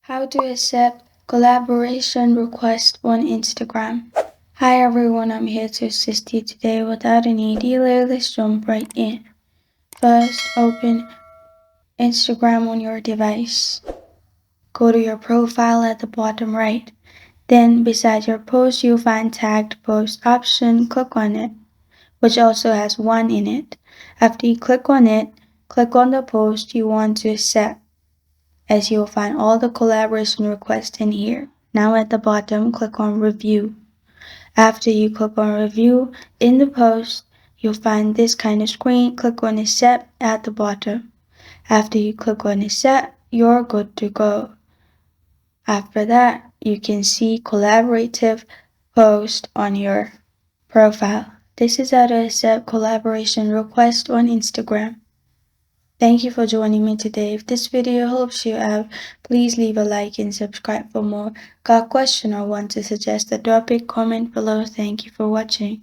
How to accept collaboration requests on Instagram. Hi everyone, I'm here to assist you today. Without any delay, let's jump right in. First, open Instagram on your device. Go to your profile at the bottom right. Then, beside your post, you'll find tagged post option. Click on it, which also has one in it. After you click on it, click on the post you want to accept, as you'll find all the collaboration requests in here. Now at the bottom, click on Review. After you click on Review, in the post, you'll find this kind of screen. Click on Accept at the bottom. After you click on Accept, you're good to go. After that, you can see collaborative post on your profile. This is how to accept collaboration requests on Instagram. Thank you for joining me today. If this video helps you out, please leave a like and subscribe for more. Got a question or want to suggest a topic? Comment below. Thank you for watching.